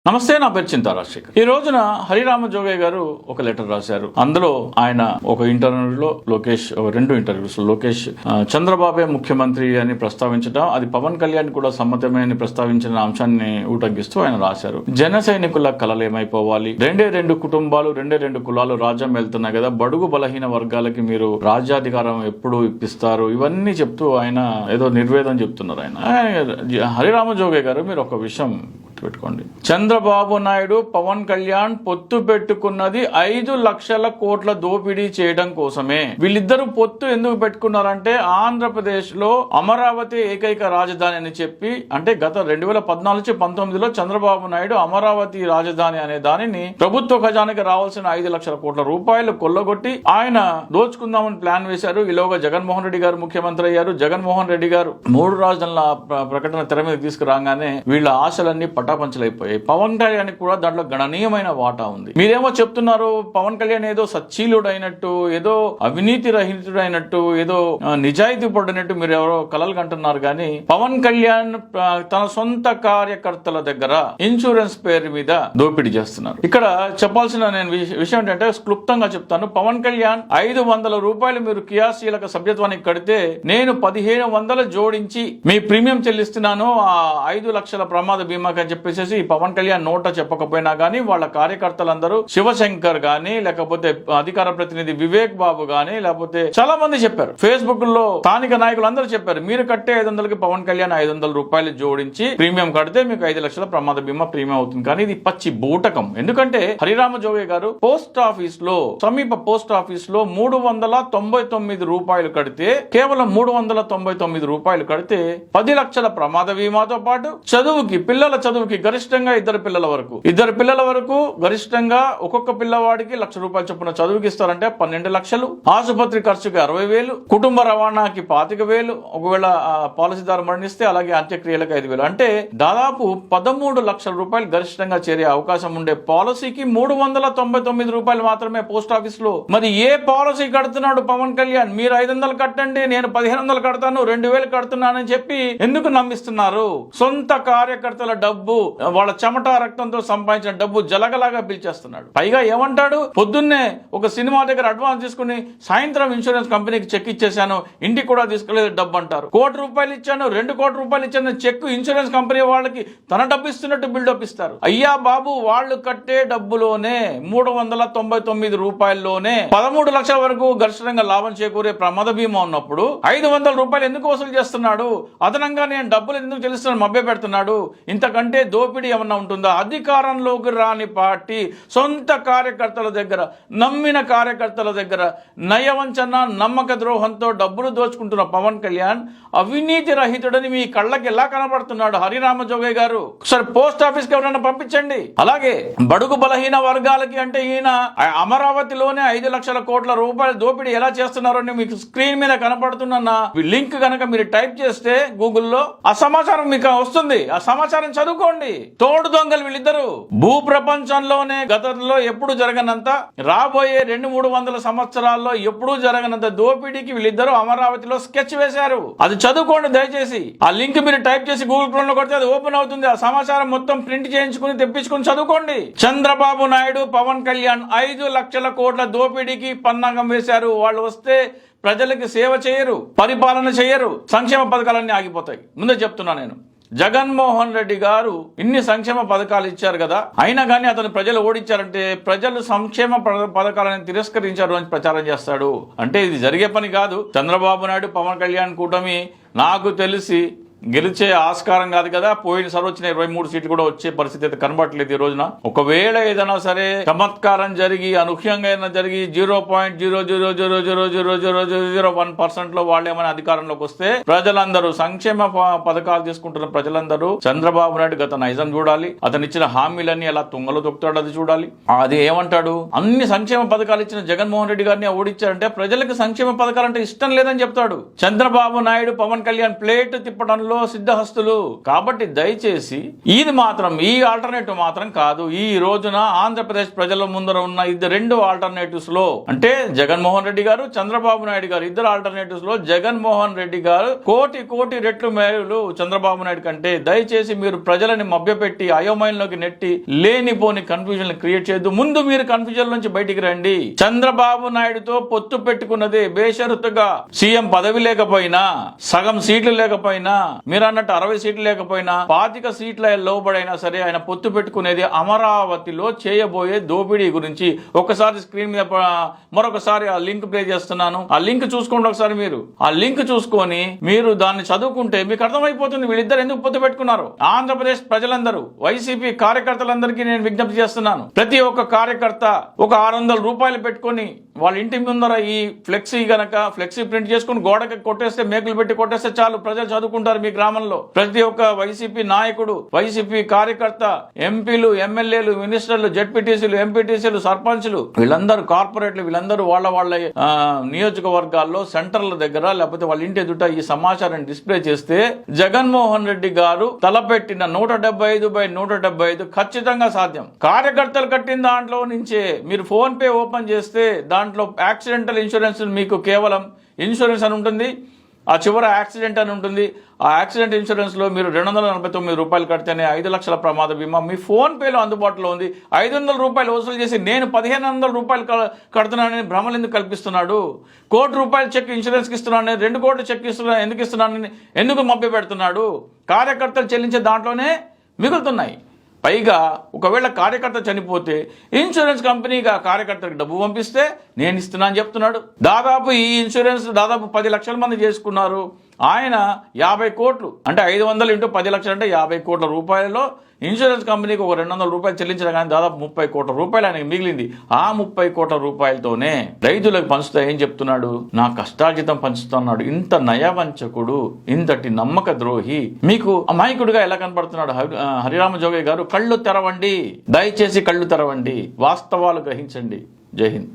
నమస్తే, నా పేరు చింతా రాజశేఖర్. ఈ రోజున హరిరామ జోగయ్య గారు ఒక లెటర్ రాశారు. అందులో ఆయన ఒక ఇంటర్వ్యూలో రెండు ఇంటర్వ్యూస్ లోకేష్ చంద్రబాబే ముఖ్యమంత్రి అని ప్రస్తావించడం, అది పవన్ కళ్యాణ్ కూడా సమ్మతమే అని ప్రస్తావించిన అంశాన్ని ఊటగిస్తూ ఆయన రాశారు. జన సైనికుల కలలేమైపోవాలి, రెండు కుటుంబాలు, రెండు కులాలు రాజ్యం వెళ్తున్నాయి కదా, బడుగు బలహీన వర్గాలకి మీరు రాజ్యాధికారం ఎప్పుడు ఇప్పిస్తారు, ఇవన్నీ చెప్తూ ఆయన ఏదో నిర్వేదం చెప్తున్నారు. ఆయన హరిరామ జోగయ్య గారు, మీరు ఒక విషయం పెట్టుకోండి. చంద్రబాబు నాయుడు పవన్ కళ్యాణ్ పొత్తు పెట్టుకున్నది 5 లక్షల కోట్ల దోపిడీ చేయడం కోసమే. వీళ్ళిద్దరూ పొత్తు ఎందుకు పెట్టుకున్నారంటే, ఆంధ్రప్రదేశ్ లో అమరావతి ఏకైక రాజధాని అని చెప్పి, అంటే గత 2014-19లో చంద్రబాబు నాయుడు అమరావతి రాజధాని అనే దానిని ప్రభుత్వ ఖజానాకి రావాల్సిన 5 లక్షల కోట్ల రూపాయలు కొల్లగొట్టి ఆయన దోచుకుందామని ప్లాన్ వేశారు. ఈలోగా జగన్మోహన్ రెడ్డి గారు ముఖ్యమంత్రి అయ్యారు. జగన్మోహన్ రెడ్డి గారు 3 రాజధానుల ప్రకటన తెర మీద తీసుకురాగానే వీళ్ళ ఆశలన్నీ పటాపంచలైపోయాయి. పవన్ కళ్యాణ్ కూడా దాంట్లో గణనీయమైన వాటా ఉంది. మీరేమో చెప్తున్నారు పవన్ కళ్యాణ్ ఏదో సచ్చీలుడు అయినట్టు, ఏదో అవినీతి రహితుడు అయినట్టు, ఏదో నిజాయితీ పడినట్టు మీరు ఎవరో కలలు కంటున్నారు. కానీ పవన్ కళ్యాణ్ తన సొంత కార్యకర్తల దగ్గర ఇన్సూరెన్స్ పేరు మీద దోపిడీ చేస్తున్నారు. ఇక్కడ చెప్పాల్సిన నేను విషయం ఏంటంటే, క్లుప్తంగా చెప్తాను. పవన్ కళ్యాణ్ 500 రూపాయలు మీరు క్రియాశీలక సభ్యత్వానికి కడితే నేను 1500 జోడించి మీ ప్రీమియం చెల్లిస్తున్నాను, ఆ 5 లక్షల ప్రమాద బీమాకి అని చెప్పేసి పవన్ కళ్యాణ్ నోట చెప్పకపోయినా గానీ వాళ్ళ కార్యకర్తలందరూ, శివశంకర్ గానీ, లేకపోతే అధికార ప్రతినిధి వివేక్ బాబు గానీ, లేకపోతే చాలా మంది చెప్పారు. ఫేస్బుక్ లో స్థానిక నాయకులు అందరూ చెప్పారు, మీరు కట్టే 500కి పవన్ కళ్యాణ్ 500 రూపాయలు జోడించి ప్రీమియం కడితే మీకు 5 లక్షల ప్రమాద బీమా ప్రీమియం అవుతుంది. కానీ ఇది పచ్చి బూటకం. ఎందుకంటే హరిరామ జోగయ్య గారు పోస్ట్ ఆఫీస్ లో, సమీప పోస్ట్ ఆఫీస్ లో 399 రూపాయలు కడితే, కేవలం 399 రూపాయలు కడితే 10 లక్షల ప్రమాద బీమాతో పాటు చదువుకి, పిల్లల చదువుకి గరిష్టంగా ఇద్దరు పిల్లల వరకు గరిష్టంగా ఒక్కొక్క పిల్లవాడికి 1 లక్ష రూపాయలు చొప్పున చదువుకి ఇస్తారంటే 12 లక్షలు, ఆసుపత్రి ఖర్చుకి 60,000, కుటుంబ రవాణాకి 25,000, ఒకవేళ పాలసీదారు మరణిస్తే అలాగే అంత్యక్రియలకు 5,000, అంటే దాదాపు 13 లక్షల రూపాయలు గరిష్టంగా చేరే అవకాశం ఉండే పాలసీకి 399 రూపాయలు మాత్రమే పోస్ట్ ఆఫీస్ లో. మరి ఏ పాలసీ కడుతున్నాడు పవన్ కళ్యాణ్? మీరు 500 కట్టండి, నేను 1500 కడతాను, 2000 కడుతున్నానని చెప్పి ఎందుకు నమ్మిస్తున్నారు? సొంత కార్యకర్తల డబ్బు, వాళ్ళ చెమట రక్తంతో సంపాదించిన డబ్బు జలగలాగా పిలిచేస్తున్నాడు. పైగా ఏమంటాడు, పొద్దున్నే ఒక సినిమా దగ్గర అడ్వాన్స్ తీసుకుని సాయంత్రం ఇన్సూరెన్స్ కంపెనీకి చెక్ ఇచ్చేసాను, ఇంటికి కూడా తీసుకోలేదు డబ్బు అంటారు. 1 కోటి రూపాయలు ఇచ్చాను, 2 కోట్ల రూపాయలు ఇచ్చాను చెక్ ఇన్సూరెన్స్ కంపెనీ వాళ్ళకి తన డబ్బు ఇస్తున్నట్టు బిల్డప్ ఇస్తారు. అయ్యా బాబు, వాళ్ళు కట్టే డబ్బులోనే 399 రూపాయల్లోనే 13 లక్షల వరకు గరిష్టంగా లాభం చేకూరే ప్రమాద బీమా ఉన్నప్పుడు 500 రూపాయలు ఎందుకు వసూలు చేస్తున్నాడు? అదనంగా నేను డబ్బులు ఎందుకు చెల్లిస్తున్నాను మభ్య పెడుతున్నాడు? ఇంతకంటే దోపిడీ ఏమన్నా ఉంటుందా? అధికారంలోకి రాని పార్టీ సొంత కార్యకర్తల దగ్గర, నమ్మిన కార్యకర్తల దగ్గర నయవంచన, నమ్మక ద్రోహంతో డబ్బులు దోచుకుంటున్న పవన్ కళ్యాణ్ అవినీతి రహితుడని మీ కళ్ళకి ఎలా కనబడుతున్నాడు? హరిరామ జోగయ్య గారు, సరే పోస్ట్ ఆఫీస్ కి ఎవరైనా పంపించండి. అలాగే బడుగు బలహీన వర్గాలకి అంటే ఈయన అమరావతిలోనే 5 లక్షల కోట్ల రూపాయల దోపిడీ ఎలా చేస్తున్నారో మీకు స్క్రీన్ మీద కనపడుతున్న లింక్ కనుక మీరు టైప్ చేస్తే గూగుల్లో ఆ సమాచారం మీకు వస్తుంది. ఆ సమాచారం చదువుకోండి. తోడు దొంగలు వీళ్ళిద్దరు. భూ ప్రపంచంలోనే గతంలో ఎప్పుడు జరగనంత, రాబోయే 200-300 సంవత్సరాల్లో ఎప్పుడూ జరగనంత దోపిడీకి వీళ్ళిద్దరూ అమరావతిలో స్కెచ్ వేశారు. అది చదువుకోండి దయచేసి. ఆ లింక్ మీరు టైప్ చేసి గూగుల్ క్రోమ్ లో కొడితే అది ఓపెన్ అవుతుంది. ఆ సమాచారం మొత్తం ప్రింట్ చేయించుకుని తెప్పించుకుని చదువుకోండి. చంద్రబాబు నాయుడు, పవన్ కళ్యాణ్ 5 లక్షల కోట్ల దోపిడీకి పన్నాగం వేశారు. వాళ్ళు వస్తే ప్రజలకి సేవ చేయరు, పరిపాలన చేయరు, సంక్షేమ పథకాలన్నీ ఆగిపోతాయి. ముందే చెప్తున్నా నేను. జగన్మోహన్ రెడ్డి గారు ఇన్ని సంక్షేమ పథకాలు ఇచ్చారు కదా, అయినా కానీ అతను ప్రజలు ఓడించారంటే ప్రజలు సంక్షేమ పథకాలను తిరస్కరించారు అని ప్రచారం చేస్తాడు. అంటే ఇది జరిగే పని కాదు. చంద్రబాబు నాయుడు, పవన్ కళ్యాణ్ కూటమి నాకు తెలిసి గెలిచే ఆస్కారం కాదు కదా. పోయినసారి వచ్చిన 23 సీట్లు కూడా వచ్చే పరిస్థితి అయితే కనబడట్లేదు ఈ రోజున. ఒకవేళ ఏదైనా సరే చమత్కారం జరిగి, అనూహ్యంగా ఏదైనా జరిగి 0.0000001% లో వాళ్ళు ఏమైనా అధికారంలోకి వస్తే ప్రజలందరూ, సంక్షేమ పథకాలు తీసుకుంటున్న ప్రజలందరూ చంద్రబాబు నాయుడు గత నైజం చూడాలి. అతను ఇచ్చిన హామీలన్నీ ఎలా తుంగలో తొక్కుతాడు అది చూడాలి. అది ఏమంటాడు, అన్ని సంక్షేమ పథకాలు ఇచ్చిన జగన్మోహన్ రెడ్డి గారిని ఓడించారంటే ప్రజలకు సంక్షేమ పథకాలు అంటే ఇష్టం లేదని చెప్తాడు. చంద్రబాబు నాయుడు, పవన్ కళ్యాణ్ ప్లేట్ తిప్పడంలో విషయంలో సిద్ధహస్తులు. కాబట్టి దయచేసి ఇది మాత్రం, ఈ ఆల్టర్నేటివ్ మాత్రం కాదు. ఈ రోజున ఆంధ్రప్రదేశ్ ప్రజల ముందర ఉన్న రెండు ఆల్టర్నేటివ్స్ లో, అంటే జగన్మోహన్ రెడ్డి గారు, చంద్రబాబు నాయుడు గారు, ఇద్దరు ఆల్టర్నేటివ్స్ లో జగన్మోహన్ రెడ్డి గారు కోటి రెట్లు మేలు చంద్రబాబు నాయుడు కంటే. దయచేసి మీరు ప్రజలని మభ్యపెట్టి అయోమయంలోకి నెట్టి లేనిపోని కన్ఫ్యూజన్ క్రియేట్ చేయొద్దు. ముందు మీరు కన్ఫ్యూజన్ నుంచి బయటికి రండి. చంద్రబాబు నాయుడుతో పొత్తు పెట్టుకున్నదే బేషరతుగా. సీఎం పదవి లేకపోయినా, సగం సీట్లు లేకపోయినా, మీరు అన్నట్టు 60 సీట్లు లేకపోయినా, 25 సీట్ల లోబడైనా సరే ఆయన పొత్తు పెట్టుకునేది అమరావతిలో చేయబోయే దోపిడీ గురించి. ఒకసారి స్క్రీన్ మీద మరొకసారి ఆ లింక్ ప్లే చేస్తున్నాను. ఆ లింక్ చూసుకోండి ఒకసారి. మీరు ఆ లింక్ చూసుకొని మీరు దాన్ని చదువుకుంటే మీకు అర్థమైపోతుంది వీళ్ళిద్దరు ఎందుకు పొత్తు పెట్టుకున్నారు. ఆంధ్రప్రదేశ్ ప్రజలందరూ, వైసీపీ కార్యకర్తలందరికీ నేను విజ్ఞప్తి చేస్తున్నాను. ప్రతి ఒక్క కార్యకర్త ఒక 600 రూపాయలు పెట్టుకొని వాళ్ళ ఇంటి ముందర ఈ ఫ్లెక్సీ ప్రింట్ చేసుకుని గోడకి కొట్టేస్తే, మేకులు పెట్టి కొట్టేస్తే చాలు, ప్రజలు చదువుకుంటారు మీ గ్రామంలో. ప్రతి ఒక్క వైసీపీ నాయకుడు, వైసీపీ కార్యకర్త, ఎంపీలు, ఎమ్మెల్యేలు, మినిస్టర్లు, జెడ్పీటీసీలు, ఎంపీటీసీలు, సర్పంచ్లు, వీళ్ళందరూ కార్పొరేట్లు, వీళ్ళందరూ వాళ్ళ నియోజకవర్గాల్లో సెంటర్ల దగ్గర లేకపోతే వాళ్ళ ఇంటి ఎదుట ఈ సమాచారాన్ని డిస్ప్లే చేస్తే జగన్మోహన్ రెడ్డి గారు తలపెట్టిన 175/175 ఖచ్చితంగా సాధ్యం. కార్యకర్తలు కట్టిన దాంట్లో నుంచే మీరు ఫోన్ పే ఓపెన్ చేస్తే దాంట్లో యాక్సిడెంటల్ ఇన్సూరెన్స్ మీకు కేవలం ఇన్సూరెన్స్ అని ఉంటుంది, ఆ చివర యాక్సిడెంట్ అని ఉంటుంది. ఆ యాక్సిడెంట్ ఇన్సూరెన్స్ లో మీరు 249 రూపాయలు కడితేనే 5 లక్షల ప్రమాద బీమా మీ ఫోన్ పేలో అందుబాటులో ఉంది. 500 రూపాయలు వసూలు చేసి నేను 1500 రూపాయలు కడుతున్నానని భ్రమలు ఎందుకు కల్పిస్తున్నాడు? ₹1,00,00,000 చెక్ ఇన్సూరెన్స్ కి ఇస్తున్నాను, 2 కోట్లు చెక్ ఎందుకు ఇస్తున్నానని ఎందుకు మభ్య పెడుతున్నాడు? కార్యకర్తలు చెల్లించే దాంట్లోనే మిగులుతున్నాయి. పైగా ఒకవేళ కార్యకర్త చనిపోతే ఇన్సూరెన్స్ కంపెనీగా కార్యకర్తలకు డబ్బు పంపిస్తే నేను ఇస్తున్నా అని చెప్తున్నాడు. దాదాపు ఈ ఇన్సూరెన్స్ దాదాపు 10 లక్షల మంది చేసుకున్నారు. ఆయన 50 కోట్లు, అంటే 500 × 10 లక్షలు అంటే 50 కోట్ల రూపాయలలో ఇన్సూరెన్స్ కంపెనీకి ఒక 200 రూపాయలు చెల్లించిన కానీ దాదాపు 30 కోట్ల రూపాయలు ఆయనకి మిగిలింది. ఆ 30 కోట్ల రూపాయలతోనే రైతులకు పంచుతా ఏం చెప్తున్నాడు? నా కష్టార్జితం పంచుతున్నాడు. ఇంత నయవంచకుడు, ఇంతటి నమ్మక ద్రోహి మీకు అమాయకుడిగా ఎలా కనపడుతున్నాడు హరిరామ జోగయ్య గారు? కళ్ళు తెరవండి, దయచేసి కళ్ళు తెరవండి, వాస్తవాలు గ్రహించండి. జై హింద్.